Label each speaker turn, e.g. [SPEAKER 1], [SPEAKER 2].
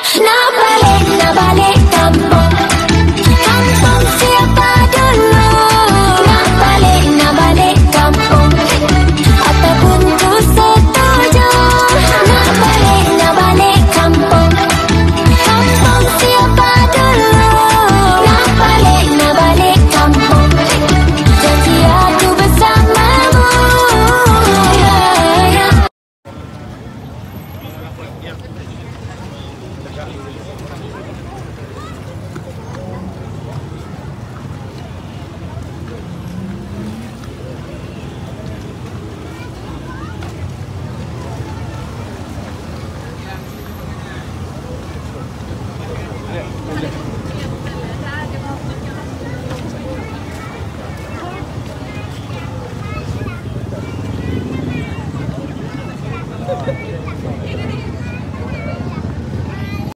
[SPEAKER 1] Nak balik kampung. Kampung siapa dulu? Nak balik kampung. Ataupun ku setuju. Nak balik kampung. Kampung siapa dulu? Nak balik kampung. Janji aku bersamamu.